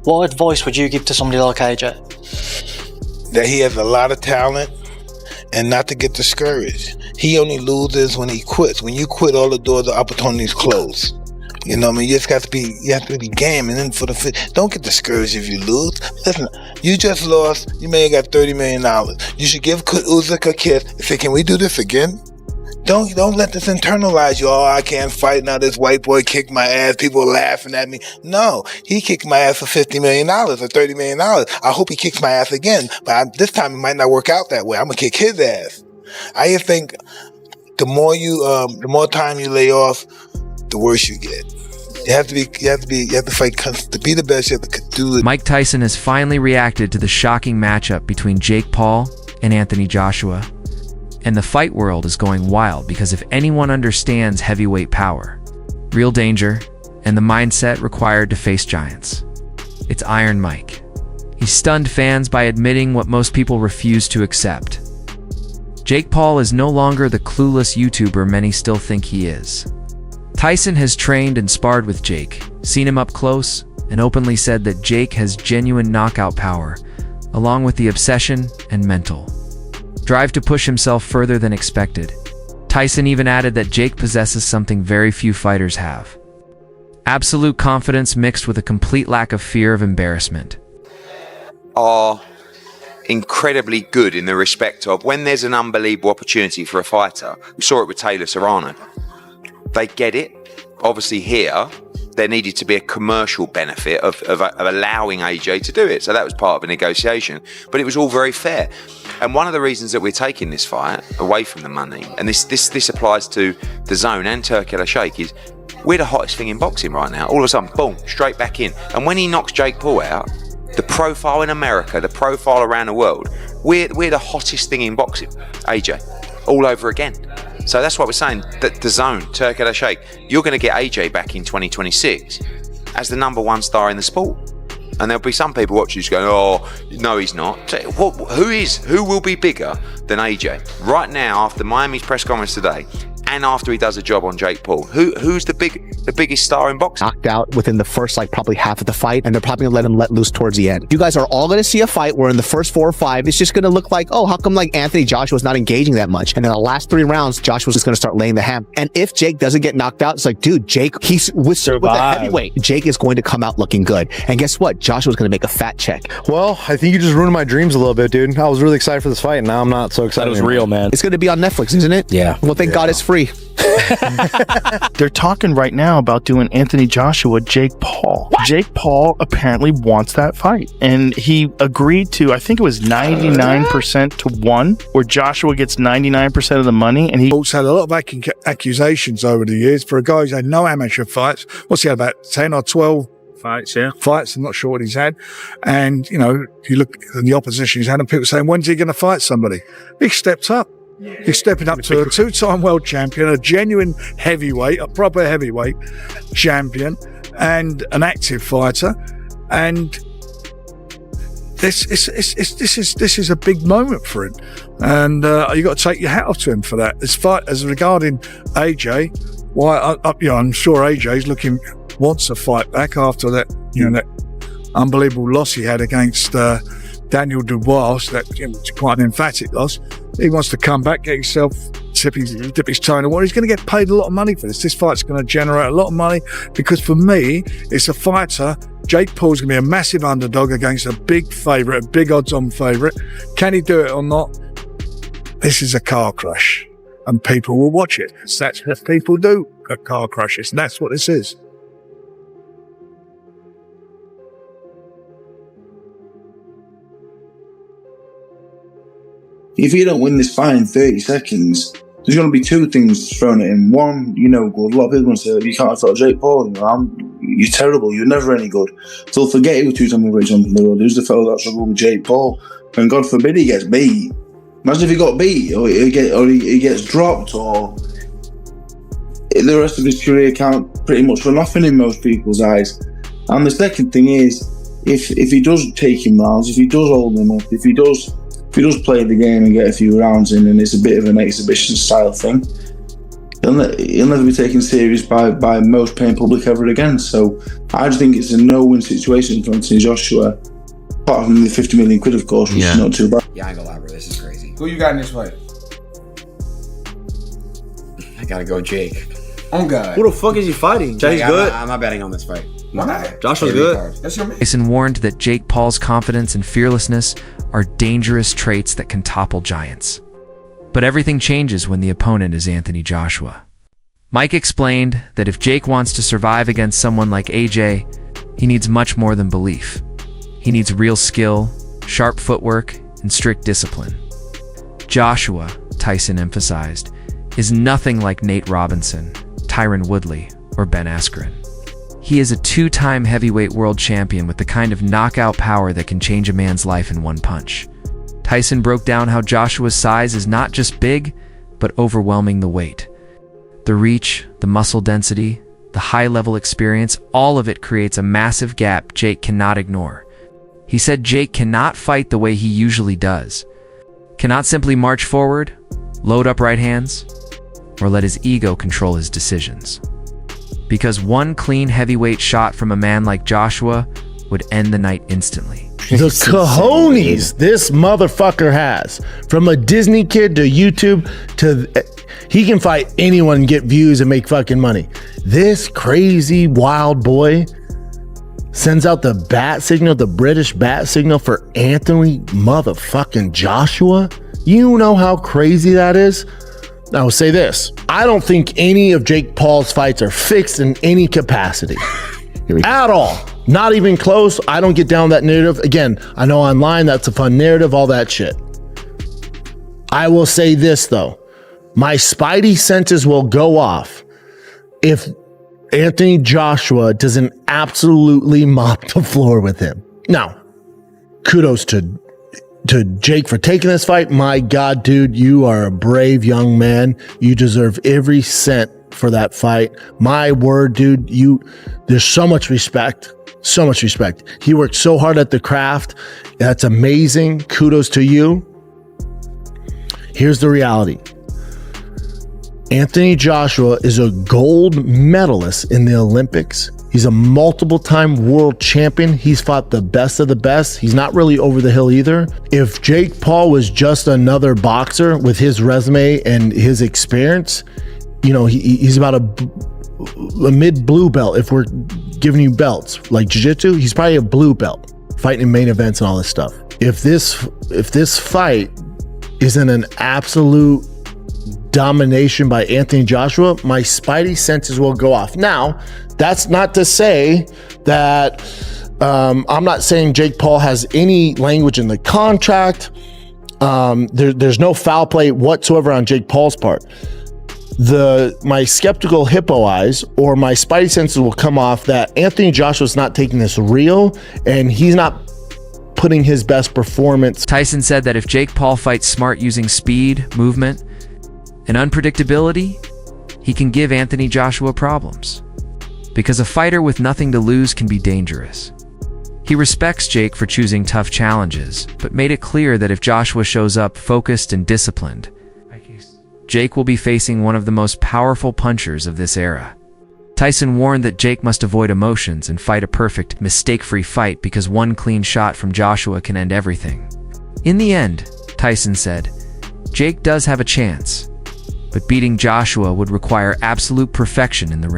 What advice would you give to somebody like AJ? That he has a lot of talent and not to get discouraged. He only loses when he quits. When you quit, all the doors of opportunities close. You know what I mean? You have to be game, and then don't get discouraged if you lose. Listen, you just lost. You may have got $30 million. You should give Usyk a kiss and say, "Can we do this again?" Don't let this internalize you. Oh, I can't fight now. This white boy kicked my ass. People are laughing at me. No, he kicked my ass for $50 million or $30 million. I hope he kicks my ass again. But this time it might not work out that way. I'm gonna kick his ass. I just think the more time you lay off, the worse you get. You have to fight to be the best. You have to do it. Mike Tyson has finally reacted to the shocking matchup between Jake Paul and Anthony Joshua. And the fight world is going wild because if anyone understands heavyweight power, real danger, and the mindset required to face giants, it's Iron Mike. He stunned fans by admitting what most people refuse to accept. Jake Paul is no longer the clueless YouTuber many still think he is. Tyson has trained and sparred with Jake, seen him up close, and openly said that Jake has genuine knockout power, along with the obsession and mental drive to push himself further than expected. Tyson even added that Jake possesses something very few fighters have: absolute confidence mixed with a complete lack of fear of embarrassment. Are incredibly good in the respect of when there's an unbelievable opportunity for a fighter. We saw it with Taylor Serrano. They get it. Obviously here, there needed to be a commercial benefit of allowing AJ to do it. So that was part of a negotiation. But it was all very fair. And one of the reasons that we're taking this fight away from the money, and this applies to the Zone and Turkey Al Sheikh, is we're the hottest thing in boxing right now. All of a sudden, boom, straight back in. And when he knocks Jake Paul out, the profile in America, the profile around the world, we're the hottest thing in boxing. AJ, all over again. So that's what we're saying, that the Zone, Turkey Al Sheikh, you're going to get AJ back in 2026 as the #1 star in the sport. And there'll be some people watching who's going, "Oh, no, he's not." Who will be bigger than AJ? Right now, after Miami's press conference today, and after he does a job on Jake Paul, who's the biggest star in boxing? Knocked out within the first probably half of the fight, and they're probably gonna let him let loose towards the end. You guys are all gonna see a fight where in the first 4 or 5, it's just gonna look like, oh, how come Anthony Joshua's not engaging that much? And in the last 3 rounds, Joshua's just gonna start laying the ham. And if Jake doesn't get knocked out, it's like, dude, Jake, he's with the heavyweight. Jake is going to come out looking good. And guess what? Joshua's gonna make a fat check. Well, I think you just ruined my dreams a little bit, dude. I was really excited for this fight, and now I'm not so excited. That was real, man. It's gonna be on Netflix, isn't it? Yeah. Well, thank God it's free. They're talking right now about doing Anthony Joshua, Jake Paul. What? Jake Paul apparently wants that fight, and he agreed to, I think it was 99% to 1, where Joshua gets 99% of the money, and he also had a lot of accusations over the years for a guy who's had no amateur fights. What's he had, about 10 or 12 fights? I'm not sure what he's had. And, you look at the opposition he's had, and people saying, when's he going to fight somebody? He stepped up. He's stepping up to a 2-time world champion, a genuine heavyweight, a proper heavyweight champion, and an active fighter. And this is a big moment for him. And you got to take your hat off to him for that. As regarding AJ, I'm sure AJ's wants a fight back after that, that unbelievable loss he had against Daniel Dubois. That was quite an emphatic loss. He wants to come back, get himself, dip his toe in the water. He's going to get paid a lot of money for this. This fight's going to generate a lot of money because for me, it's a fighter. Jake Paul's going to be a massive underdog against a big favourite, a big odds-on favourite. Can he do it or not? This is a car crash, and people will watch it. That's what people do at car crashes, and that's what this is. If you don't win this fight in 30 seconds, there's going to be 2 things thrown at him. One, a lot of people are going to say, you can't afford Jake Paul. You're terrible. You're never any good. So forget he was 2-time great champion of the world. Who's the fellow that struggled with Jake Paul? And God forbid he gets beat. Imagine if he got beat, or he gets dropped, or the rest of his career can't pretty much for nothing in most people's eyes. And the second thing is, if he does take him rounds, if he does hold him up, if he does play the game and get a few rounds in, and it's a bit of an exhibition style thing, he'll never be taken serious by most paying public ever again. So I just think it's a no-win situation for Anthony Joshua. Apart from the 50 million quid, of course, which is not too bad. Yeah, I ain't gonna lie, bro. This is crazy. Who you got in this fight? I gotta go Jake. Oh God. Who the fuck is he fighting? Jake's good. I'm not betting on this fight. Why not? Joshua's good. That's your man. Tyson warned that Jake Paul's confidence and fearlessness are dangerous traits that can topple giants. But everything changes when the opponent is Anthony Joshua. Mike explained that if Jake wants to survive against someone like AJ, he needs much more than belief. He needs real skill, sharp footwork, and strict discipline. Joshua, Tyson emphasized, is nothing like Nate Robinson, Tyron Woodley, or Ben Askren. He is a two-time heavyweight world champion with the kind of knockout power that can change a man's life in one punch. Tyson broke down how Joshua's size is not just big, but overwhelming the weight. The reach, the muscle density, the high-level experience, all of it creates a massive gap Jake cannot ignore. He said Jake cannot fight the way he usually does, cannot simply march forward, load up right hands, or let his ego control his decisions. Because one clean heavyweight shot from a man like Joshua would end the night instantly. The cojones this motherfucker has, from a Disney kid to YouTube to he can fight anyone and get views and make fucking money. This crazy wild boy sends out the bat signal, the British bat signal for Anthony motherfucking Joshua. You know how crazy that is? I will say this. I don't think any of Jake Paul's fights are fixed in any capacity. At all. Not even close. I don't get down that narrative. Again, I know online that's a fun narrative, all that shit. I will say this though. My spidey senses will go off if Anthony Joshua doesn't absolutely mop the floor with him. Now, kudos to Jake for taking this fight. My God, dude, you are a brave young man. You deserve every cent for that fight. My word, dude, there's so much respect. So much respect. He worked so hard at the craft. That's amazing. Kudos to you. Here's the reality. Anthony Joshua is a gold medalist in the Olympics. He's a multiple-time world champion. He's fought the best of the best. He's not really over the hill either. If Jake Paul was just another boxer with his resume and his experience, you know, he's about a mid-blue belt. If we're giving you belts like jiu-jitsu, he's probably a blue belt, fighting in main events and all this stuff. If this fight isn't an absolute domination by Anthony Joshua, my spidey senses will go off. Now, that's not to say that I'm not saying Jake Paul has any language in the contract. There's no foul play whatsoever on Jake Paul's part. My skeptical hippo eyes or my spidey senses will come off that Anthony Joshua's not taking this real and he's not putting his best performance. Tyson said that if Jake Paul fights smart using speed, movement, and unpredictability, he can give Anthony Joshua problems. Because a fighter with nothing to lose can be dangerous. He respects Jake for choosing tough challenges, but made it clear that if Joshua shows up focused and disciplined, Jake will be facing one of the most powerful punchers of this era. Tyson warned that Jake must avoid emotions and fight a perfect, mistake-free fight because one clean shot from Joshua can end everything. In the end, Tyson said, Jake does have a chance, but beating Joshua would require absolute perfection in the ring.